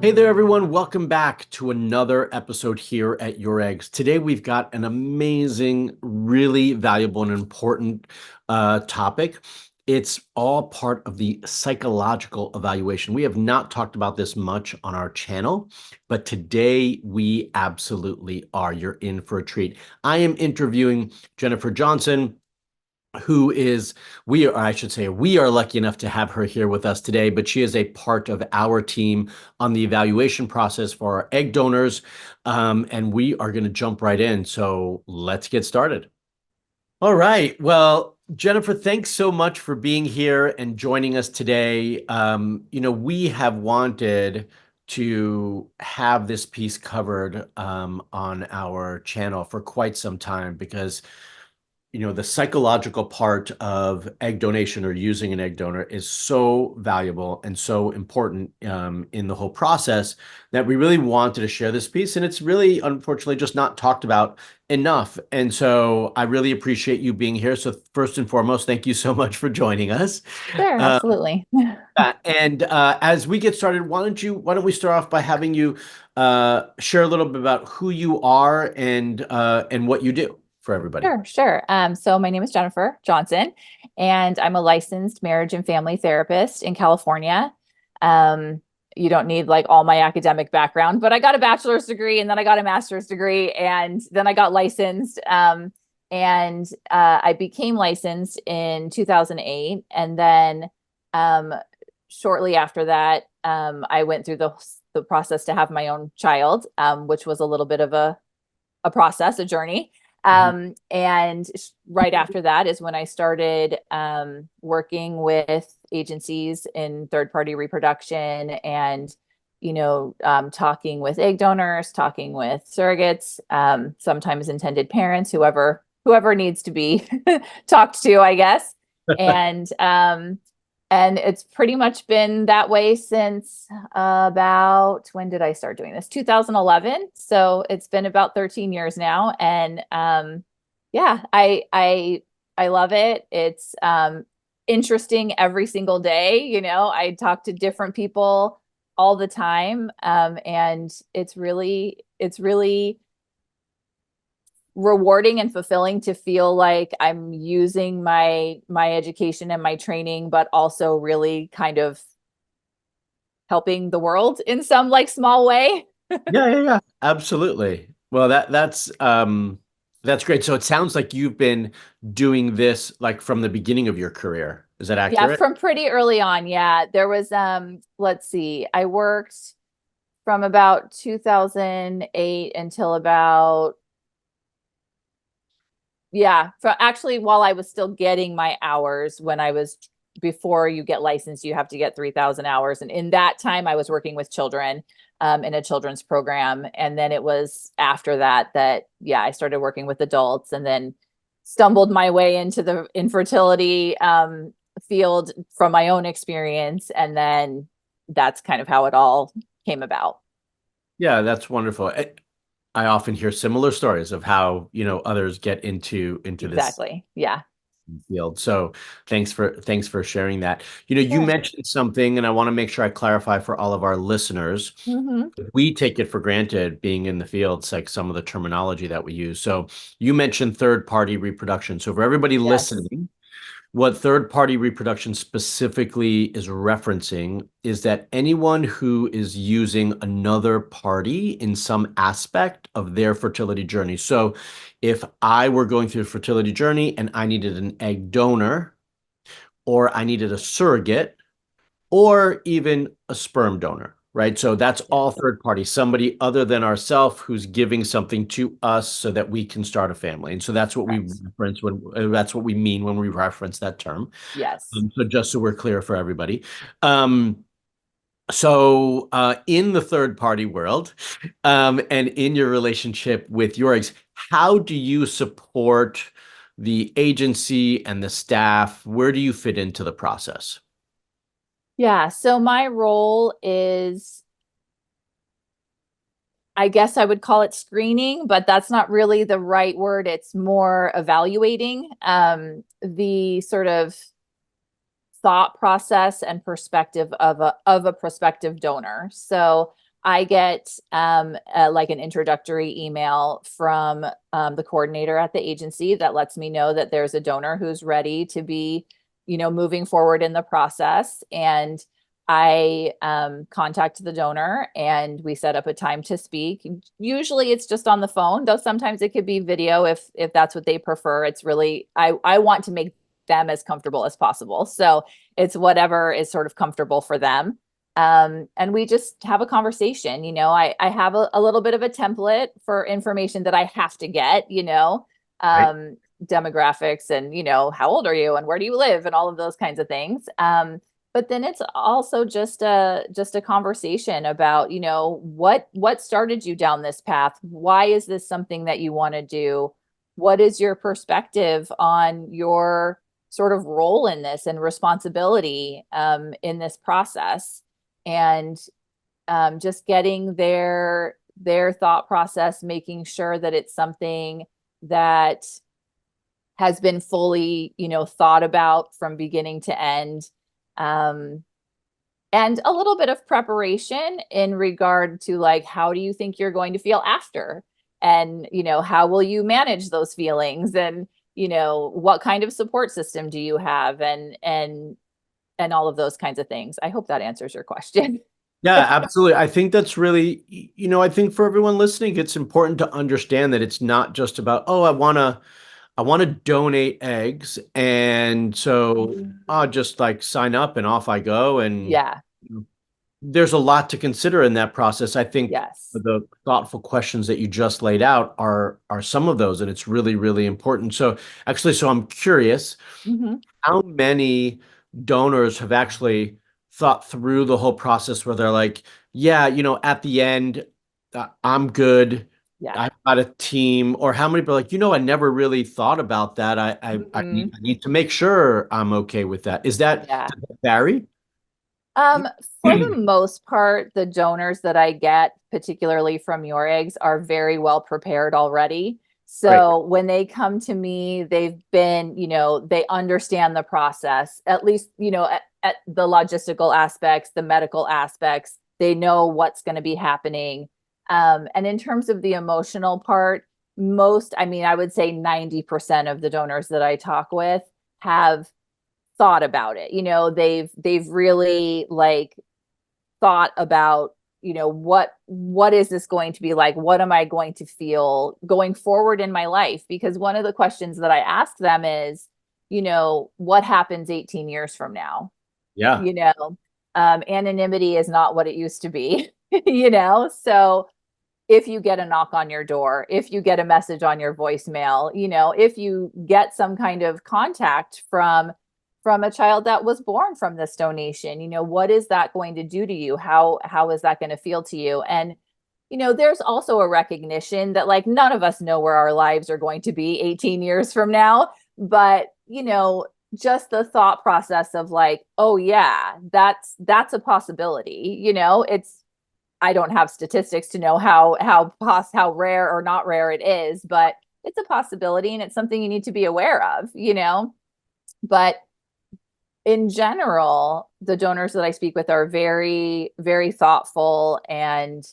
Hey there, everyone. Welcome back to another episode here at Your Eggs. Today, we've got an amazing, really valuable and important topic. It's all part of the psychological evaluation. We have not talked about this much on our channel, but today we absolutely are. You're in for a treat. I am interviewing Jennifer Johnson, who is, I should say, we are lucky enough to have her here with us today, but she is a part of our team on the evaluation process for our egg donors. And we are going to jump right in. So let's get started. All right. Well, Jennifer, thanks so much for being here and joining us today. We have wanted to have this piece covered on our channel for quite some time because the psychological part of egg donation or using an egg donor is so valuable and so important in the whole process that we really wanted to share this piece. And it's really, unfortunately, just not talked about enough. And so I really appreciate you being here. So first and foremost, thank you so much for joining us. Sure, Uh, absolutely. and as we get started, why don't we start off by having you share a little bit about who you are and what you do for everybody. Sure. So my name is Jennifer Johnson, and I'm a licensed marriage and family therapist in California. Um, you don't need like all my academic background, but I got a bachelor's degree and then I got a master's degree and then I got licensed. I became licensed in 2008. And then shortly after that, I went through the process to have my own child, which was a little bit of a process, a journey. And right after that is when I started working with agencies in third party reproduction and, talking with egg donors, talking with surrogates, sometimes intended parents, whoever needs to be talked to, I guess. And and it's pretty much been that way since about when did I start doing this? 2011. So it's been about 13 years now. And yeah, I love it. It's interesting every single day. I talk to different people all the time. And it's really rewarding and fulfilling to feel like I'm using my education and my training, but also really kind of helping the world in some like small way. Yeah. Absolutely. Well, that's great. So it sounds like you've been doing this like from the beginning of your career. Is that Yeah, accurate? from pretty early on. Yeah, there was let's see. I worked from about 2008 until about yeah, actually while I was still getting my hours when I was before you get licensed, you have to get 3,000 hours. And in that time, I was working with children in a children's program. And then it was after that, yeah, I started working with adults and then stumbled my way into the infertility field from my own experience. And then that's kind of how it all came about. Yeah, that's wonderful. I often hear similar stories of how, others get into this Exactly. Yeah. field. So thanks for sharing that. You Sure. mentioned something, and I want to make sure I clarify for all of our listeners. Hmm. We take it for granted being in the fields, like some of the terminology that we use. So you mentioned third party reproduction. So for everybody Yes. listening, what third party reproduction specifically is referencing is that anyone who is using another party in some aspect of their fertility journey. So if I were going through a fertility journey and I needed an egg donor, or I needed a surrogate, or even a sperm donor, right? So that's Yes. all third party, somebody other than ourselves who's giving something to us so that we can start a family. And so that's what we Correct. reference when that's what we mean when we reference that term. Yes. So just so we're clear for everybody. Um, so in the third party world, and in your relationship with your eggs, how do you support the agency and the staff? Where do you fit into the process? Yeah. So my role is, I guess I would call it screening, but that's not really the right word. It's more evaluating the sort of thought process and perspective of a prospective donor. So I get like an introductory email from the coordinator at the agency that lets me know that there's a donor who's ready to be, moving forward in the process. And I contact the donor and we set up a time to speak. Usually it's just on the phone, though sometimes it could be video if that's what they prefer. It's really I want to make them as comfortable as possible. So it's whatever is sort of comfortable for them. And we just have a conversation. I have a little bit of a template for information that I have to get, Right. demographics and, how old are you and where do you live and all of those kinds of things. But then it's also just a conversation about, what started you down this path? Why is this something that you want to do? What is your perspective on your sort of role in this and responsibility in this process? And just getting their thought process, making sure that it's something that has been fully, thought about from beginning to end. Um, and a little bit of preparation in regard to like, how do you think you're going to feel after? And, how will you manage those feelings? And, what kind of support system do you have? And all of those kinds of things. I hope that answers your question. Yeah, absolutely. I think that's really, I think for everyone listening, it's important to understand that it's not just about, oh, I want to donate eggs, and so I'll just like sign up and off I go. And Yeah. there's a lot to consider in that process. I think Yes. the thoughtful questions that you just laid out are some of those, and it's really, really important. So actually, so I'm curious, Hmm. how many donors have actually thought through the whole process where they're like, yeah, at the end, I'm good. Yeah. I've got a team, or how many people are like, I never really thought about that. I Hmm. I need to make sure I'm okay with that. Yeah. Does that vary? For the most part, the donors that I get, particularly from YourEggs, are very well prepared already. Great. So when they come to me, they've been, they understand the process, at least, at the logistical aspects, the medical aspects, they know what's going to be happening. And in terms of the emotional part, I mean, I would say 90% of the donors that I talk with have thought about it. They've really like thought about, what is this going to be like? What am I going to feel going forward in my life? Because one of the questions that I ask them is, what happens 18 years from now? Yeah. You know, anonymity is not what it used to be, So if you get a knock on your door, if you get a message on your voicemail, if you get some kind of contact from a child that was born from this donation, what is that going to do to you? How is that going to feel to you? And there's also a recognition that like none of us know where our lives are going to be 18 years from now, but just the thought process of like, oh yeah, that's a possibility. It's I don't have statistics to know how rare or not rare it is, but it's a possibility and it's something you need to be aware of. But in general, the donors that I speak with are very, very thoughtful and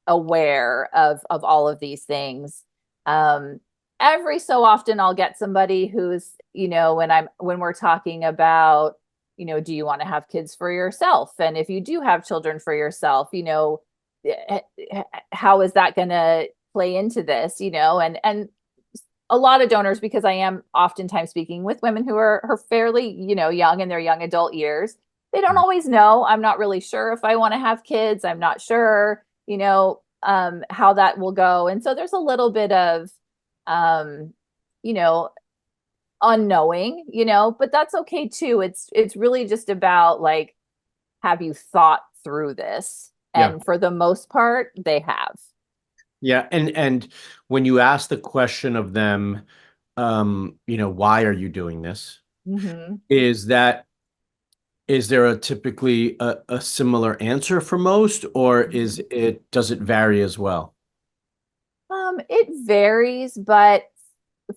aware of all of these things. Um, every so often I'll get somebody who's, when we're talking about, do you want to have kids for yourself? And if you do have children for yourself, eh, how is that going to play into this? And a lot of donors, because I am oftentimes speaking with women who are fairly, young in their young adult years. They don't always know. I'm not really sure if I want to have kids. I'm not sure, how that will go. And so there's a little bit of, um, you know, unknowing, but that's okay too. It's really just about like, have you thought through this? Yeah. And for the most part, they have. Yeah. And when you ask the question of them, why are you doing this? Hmm. Is that is there a typically a similar answer for most, or does it vary as well? It varies, but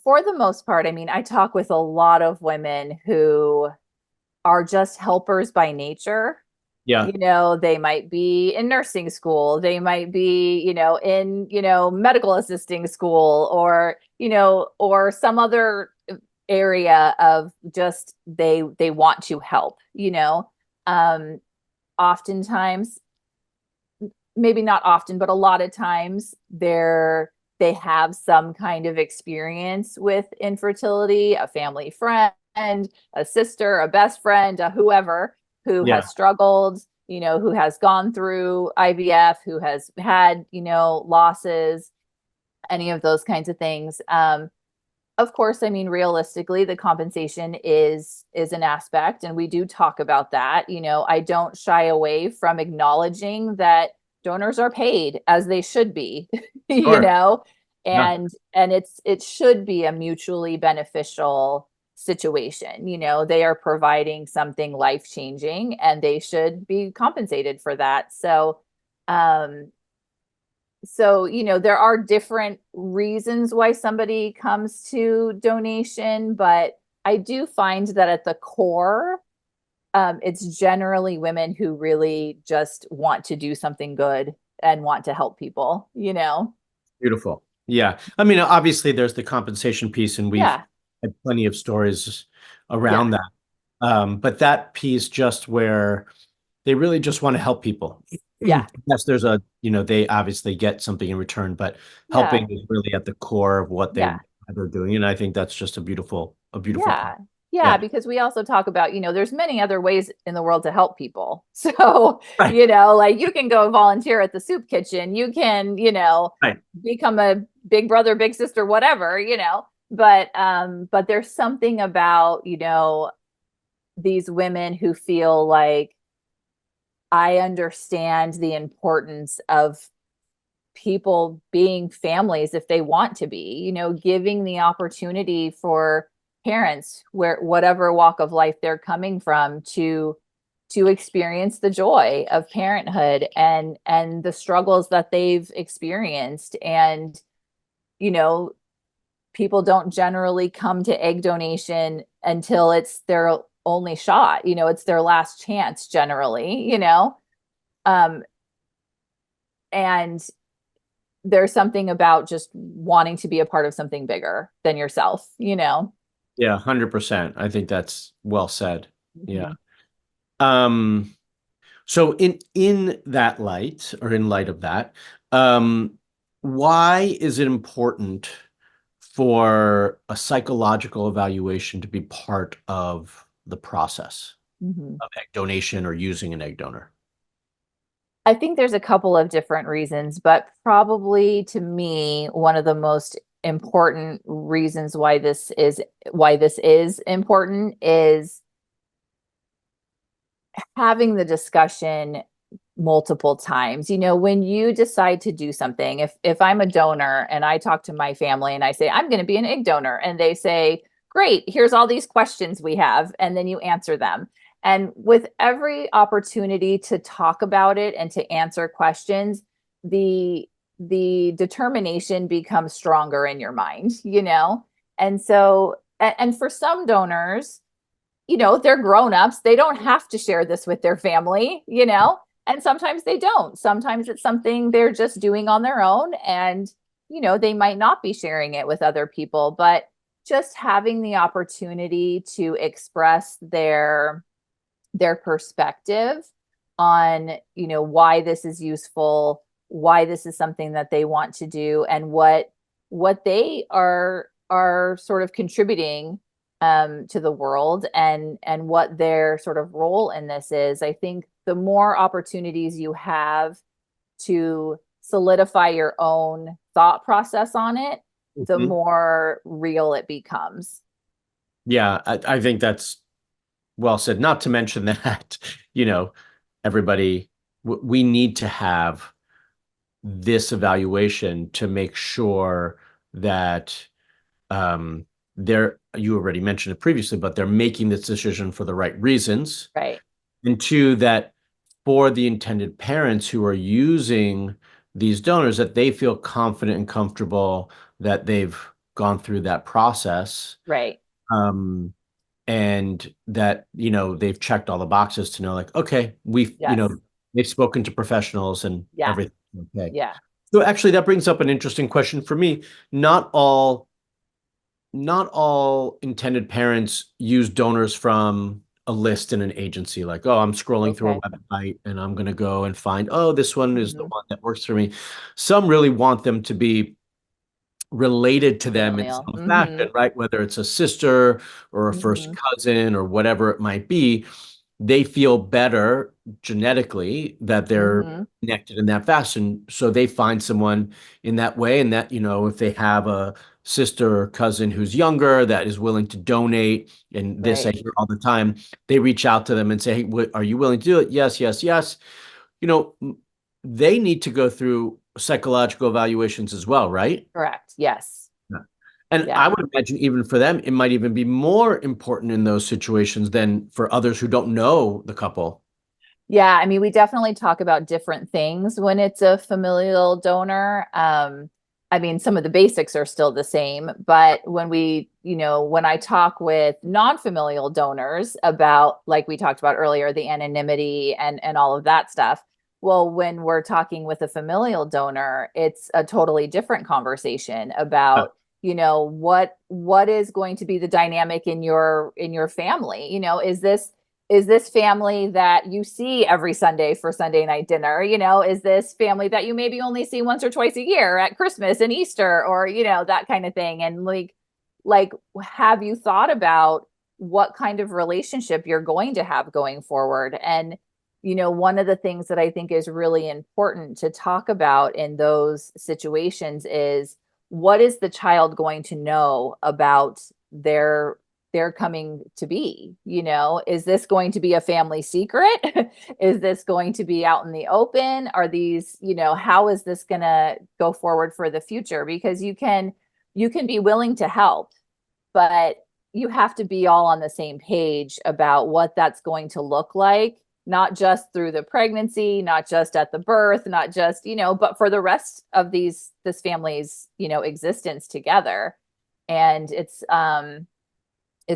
for the most part, I mean, I talk with a lot of women who are just helpers by nature. Yeah. They might be in nursing school, they might be, in, medical assisting school, or, or some other area of just they want to help, um oftentimes, maybe not often, but a lot of times they have some kind of experience with infertility, a family friend, a sister, a best friend, a whoever who Yeah. has struggled, who has gone through IVF, who has had, losses, any of those kinds of things. Of course, I mean, realistically, the compensation is an aspect, and we do talk about that. I don't shy away from acknowledging that donors are paid as they should be, you Sure. know, Yeah. and it should be a mutually beneficial situation. They are providing something life-changing, and they should be compensated for that. Um, there are different reasons why somebody comes to donation, but I do find that at the core, it's generally women who really just want to do something good and want to help people. Beautiful. Yeah. I mean, obviously there's the compensation piece, and we've Yeah, had plenty of stories around yeah, that. But that piece just where they really just want to help people. yeah, Yes, they obviously get something in return, but helping yeah, is really at the core of what yeah. they're doing. And I think that's just a beautiful part. Yeah. Yeah, Yeah. because we also talk about, there's many other ways in the world to help people. So, Right. like you can go volunteer at the soup kitchen, you can, Right. become a big brother, big sister, whatever, but there's something about, these women who feel like I understand the importance of people being families if they want to be, giving the opportunity for parents, where whatever walk of life they're coming from, to experience the joy of parenthood and the struggles that they've experienced. And you know people don't generally come to egg donation until it's their only shot, it's their last chance generally, um and there's something about just wanting to be a part of something bigger than yourself. Yeah, 100%. I think that's well said. Yeah. Mhm. Um, so in that light, or in light of that, um, why is it important for a psychological evaluation to be part of the process Mhm. of egg donation or using an egg donor? I think there's a couple of different reasons, but probably to me, one of the most important reasons why this is important is having the discussion multiple times. When you decide to do something, if I'm a donor and I talk to my family and I say I'm going to be an egg donor, and they say, "Great, here's all these questions we have," and then you answer them. And with every opportunity to talk about it and to answer questions, the determination becomes stronger in your mind. And so, and for some donors, they're grown-ups, they don't have to share this with their family. And sometimes they don't, sometimes it's something they're just doing on their own, and they might not be sharing it with other people, but just having the opportunity to express their perspective on why this is useful, why this is something that they want to do, and what they are sort of contributing to the world, and what their sort of role in this is. I think the more opportunities you have to solidify your own thought process on it, the Mhm. more real it becomes. Yeah, I think that's well said. Not to mention that, you know, everybody, we need to have this evaluation to make sure that you already mentioned it previously, but they're making this decision for the right reasons. Right, And two, that for the intended parents who are using these donors, that they feel confident and comfortable that they've gone through that process. right. Um, and that, they've checked all the boxes to know like, okay, Yes. they've spoken to professionals and Yeah. everything. Okay. Yeah. So actually that brings up an interesting question for me. Not all not all intended parents use donors from a list in an agency, like, oh, I'm scrolling through a Okay. website and I'm going to go and find, oh, this one is the Hmm. one that works for me. Some really want them to be related to them in Familial. some Hmm. fashion, right? Whether it's a sister or a first Hmm. cousin or whatever it might be, they feel better genetically that they're Hmm. connected in that fashion. So they find someone in that way. And that, if they have a sister or cousin who's younger that is willing to donate, and this I Right. hear all the time, they reach out to them and say, hey, are you willing to do it? Yes, yes, yes. You know, they need to go through psychological evaluations as well, right? Correct. Yes. Yeah. And I Yeah. would imagine even for them, it might even be more important in those situations than for others who don't know the couple. Yeah, I mean, we definitely talk about different things when it's a familial donor. I mean, some of the basics are still the same, but when I talk with non-familial donors about, like we talked about earlier, the anonymity and all of that stuff. Well, when we're talking with a familial donor, it's a totally different conversation Uh, about, what is going to be the dynamic in your family. Is this family that you see every Sunday for Sunday night dinner? Is this family that you maybe only see once or twice a year at Christmas and Easter, or that kind of thing? And like have you thought about what kind of relationship you're going to have going forward? And one of the things that I think is really important to talk about in those situations is, what is the child going to know about their they're coming to be? Is this going to be a family secret? Is this going to be out in the open? Are these, how is this going to go forward for the future? Because you can be willing to help, but you have to be all on the same page about what that's going to look like, not just through the pregnancy, not just at the birth, not just, but for the rest of this family's, existence together. And it's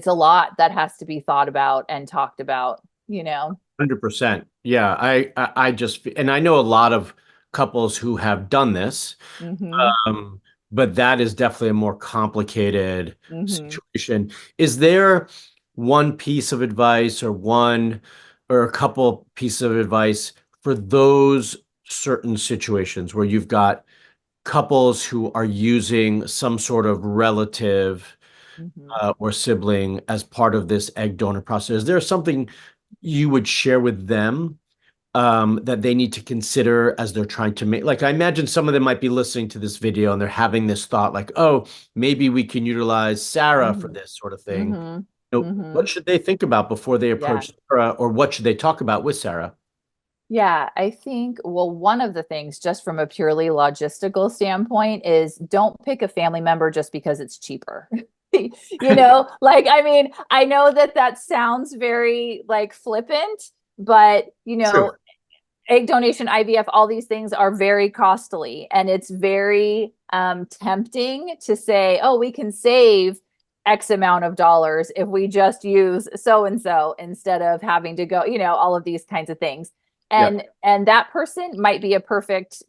a lot that has to be thought about and talked about. 100%. Yeah, I just, and I know a lot of couples who have done this, Hmm. um, but that is definitely a more complicated Hmm. situation. Is there one piece of advice or one or a couple pieces of advice for those certain situations where you've got couples who are using some sort of relative Hmm. or sibling as part of this egg donor process? Is there something you would share with them that they need to consider as they're trying to make? Like, I imagine some of them might be listening to this video and they're having this thought, like, oh, maybe we can utilize Sarah for Hmm. this sort of thing. Hmm. What Hmm. should they think about before they Yeah. approach Sarah, or what should they talk about with Sarah? Yeah, I think, well, one of the things, just from a purely logistical standpoint, is don't pick a family member just because it's cheaper. Like, I mean, I know that that sounds very like flippant, but True. egg donation, IVF, all these things are very costly. And it's very tempting to say, oh, we can save X amount of dollars if we just use so and so instead of having to go, all of these kinds of things. Yeah. And that person might be a perfect,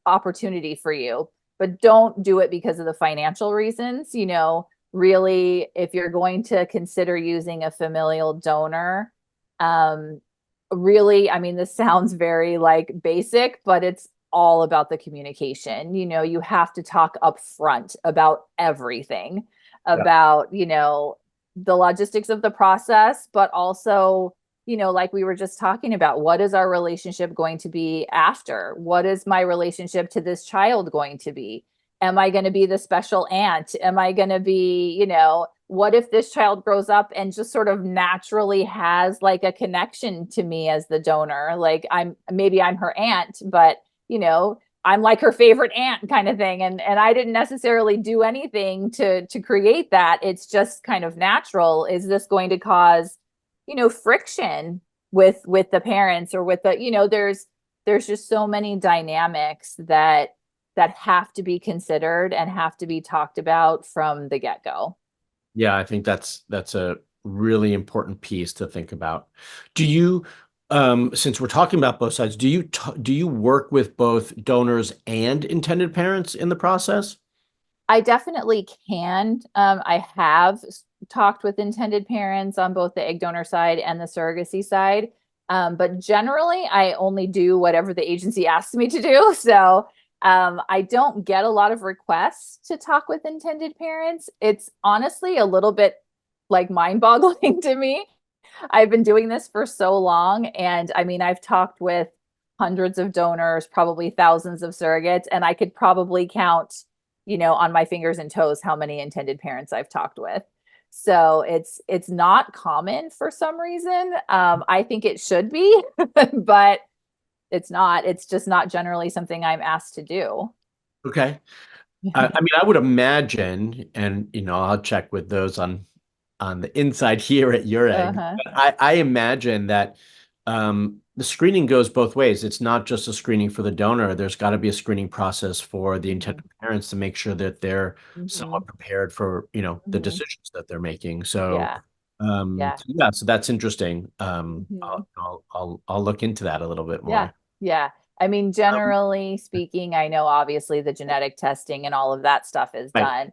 opportunity for you, but don't do it because of the financial reasons. Really, if you're going to consider using a familial donor, um, really, I mean, this sounds very like basic, but it's all about the communication. You have to talk up front about everything, Yeah. about, the logistics of the process, but also, like we were just talking about, what is our relationship going to be after? What is my relationship to this child going to be? Am I going to be the special aunt? Am I going to be, what if this child grows up and just sort of naturally has like a connection to me as the donor? Like, I'm her aunt, but I'm like her favorite aunt kind of thing. And I didn't necessarily do anything to create that. It's just kind of natural. Is this going to cause, friction with the parents, or with there's just so many dynamics that have to be considered and have to be talked about from the get-go. Yeah, I think that's a really important piece to think about. Do you, since we're talking about both sides, do you work with both donors and intended parents in the process? I definitely can. I have talked with intended parents on both the egg donor side and the surrogacy side. But generally, I only do whatever the agency asks me to do. So I don't get a lot of requests to talk with intended parents. It's honestly a little bit like mind-boggling to me. I've been doing this for so long. And I mean, I've talked with hundreds of donors, probably thousands of surrogates, and I could probably count, on my fingers and toes how many intended parents I've talked with. So it's not common for some reason. I think it should be, but it's not. It's just not generally something I'm asked to do. Okay. I mean, I would imagine, and I'll check with those on the inside here at Your Egg. Uh-huh. But I imagine that the screening goes both ways. It's not just a screening for the donor. There's got to be a screening process for the Hmm. intended parents to make sure that they're Hmm. somewhat prepared for, the Hmm. decisions that they're making. So, Yeah. Yeah. yeah, so that's interesting. Hmm. I'll look into that a little bit Yeah. more. Yeah. I mean, Um, generally speaking, I know obviously the genetic testing and all of that stuff is right, done.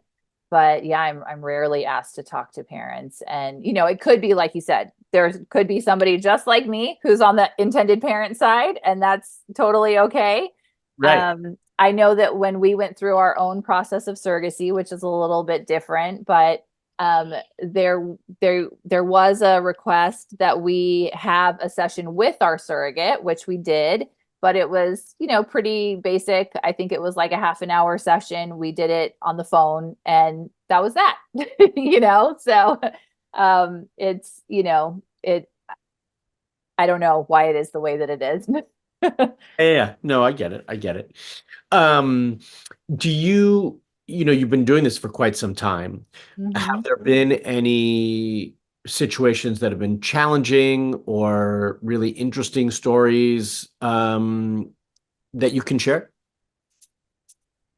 But yeah, I'm rarely asked to talk to parents. And, it could be like you said, there could be somebody just like me who's on the intended parent side, and that's totally okay. right. I know that when we went through our own process of surrogacy, which is a little bit different, but there was a request that we have a session with our surrogate, which we did, but it was, pretty basic. I think it was like a half an hour session. We did it on the phone, and that was that. So it's, it I don't know why it is the way that it is. Yeah, no, I get it. I get it. Um, do you've been doing this for quite some time. Have Hmm. there been any situations that have been challenging or really interesting stories that you can share?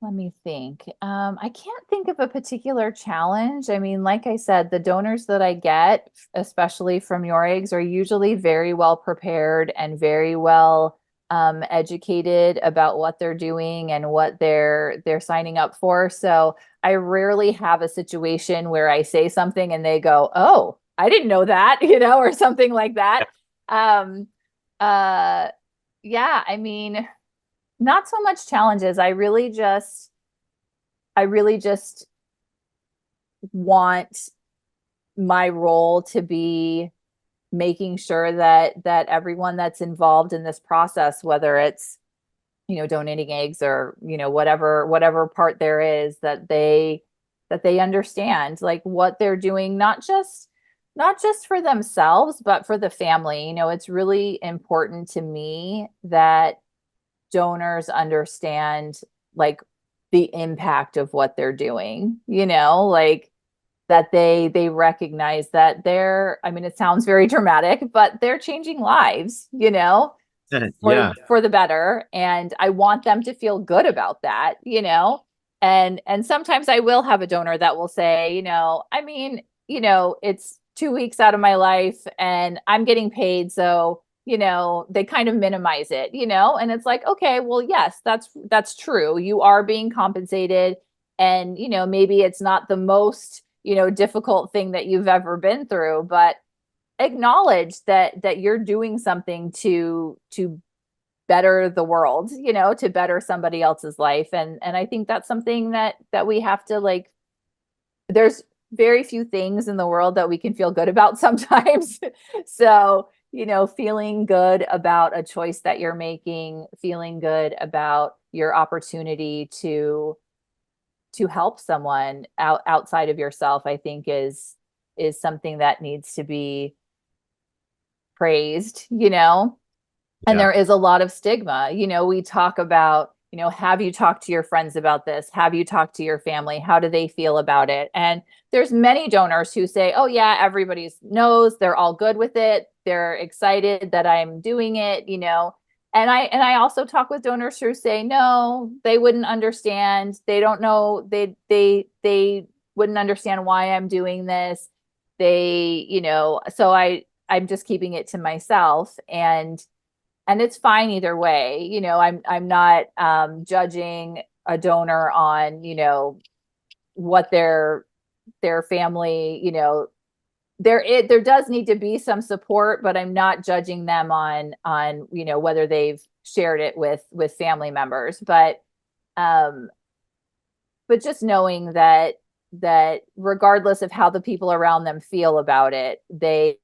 Let me think. I can't think of a particular challenge. I mean, like I said, the donors that I get, especially from your eggs, are usually very well prepared and very well educated about what they're doing and what they're signing up for. So I rarely have a situation where I say something and they go, "Oh, I didn't know that," or something like that. Um, uh, yeah, I mean, not so much challenges. I really just want my role to be making sure that everyone that's involved in this process, whether it's, donating eggs or, whatever part there is, that they understand like what they're doing, not just for themselves, but for the family. It's really important to me that donors understand like the impact of what they're doing, like that they recognize that I mean, it sounds very dramatic, but they're changing lives, for Yeah. for the better. And I want them to feel good about that, and sometimes I will have a donor that will say, I mean, it's 2 weeks out of my life and I'm getting paid, so they kind of minimize it, and it's like, okay, well, yes, that's true. You are being compensated, and maybe it's not the most, difficult thing that you've ever been through, but acknowledge that you're doing something to better the world, to better somebody else's life. And I think that's something that we have to like, there's very few things in the world that we can feel good about sometimes. So, feeling good about a choice that you're making, feeling good about your opportunity to help someone outside of yourself, I think is something that needs to be praised, and Yeah. there is a lot of stigma. We talk about, have you talked to your friends about this? Have you talked to your family? How do they feel about it? And there's many donors who say, oh yeah, everybody knows, they're all good with it. They're excited that I'm doing it, and I also talk with donors who say, no, they wouldn't understand. They don't know, they wouldn't understand why I'm doing this. they, so I'm just keeping it to myself, and it's fine either way. I'm not judging a donor on, what their family, there does need to be some support, but I'm not judging them on whether they've shared it with family members. But just knowing that regardless of how the people around them feel about it, they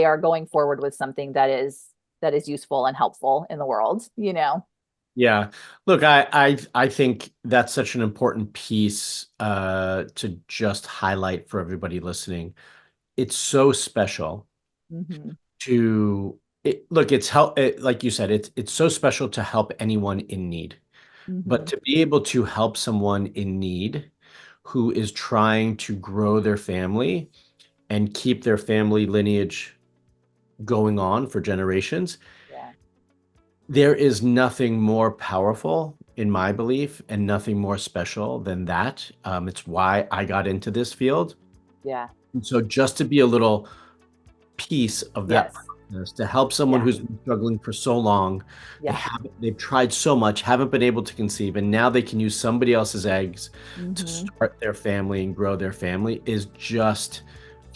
are going forward with something that is useful and helpful in the world. Yeah. Look, I think that's such an important piece to just highlight for everybody listening. It's so special Hmm. look, it's help like you said, it's so special to help anyone in need. But Hmm. to be able to help someone in need who is trying to grow their family and keep their family lineage going on for generations, Yeah. there is nothing more powerful, in my belief, and nothing more special than that. It's why I got into this field. Yeah. And so just to be a little piece of that Yes. process to help someone Yeah. who's been struggling for so long, Yeah. they've tried so much, haven't been able to conceive, and now they can use somebody else's eggs to Hmm. start their family and grow their family is just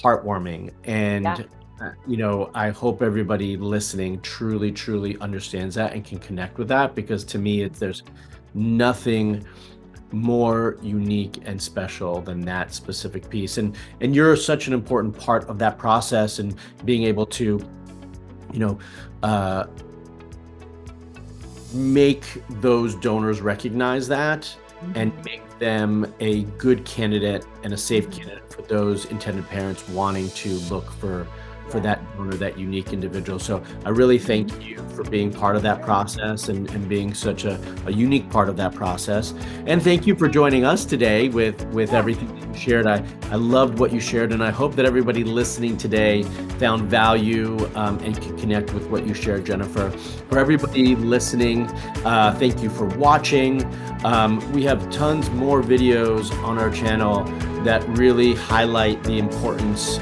heartwarming. Yeah. And I hope everybody listening truly, truly understands that and can connect with that, because to me, there's nothing more unique and special than that specific piece. And you're such an important part of that process, and being able to, you know, uh, make those donors recognize that and Hmm. make them a good candidate and a safe Hmm. candidate for those intended parents wanting to look for Yeah. that donor, that unique individual. So I really Mhm. thank you for being part of that process, and being such a unique part of that process. And thank you for joining us today with Yeah. everything that you shared. I loved what you shared, and I hope that everybody listening today found value and can connect with what you shared, Jennifer. For everybody listening, thank you for watching. We have tons more videos on our channel that really highlight the importance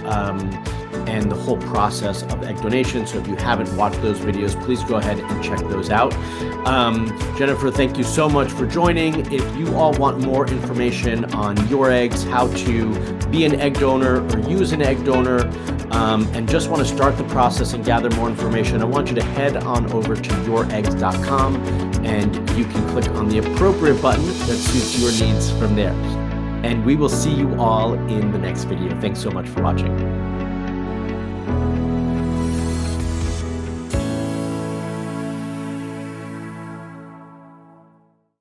and the whole process of egg donation. So if you haven't watched those videos, please go ahead and check those out. Jennifer, thank you so much for joining. If you all want more information on YourEggs, how to be an egg donor or use an egg donor, and just want to start the process and gather more information, I want you to head on over to youreggs.com, and you can click on the appropriate button that suits your needs from there. And we will see you all in the next video. Thanks so much for watching.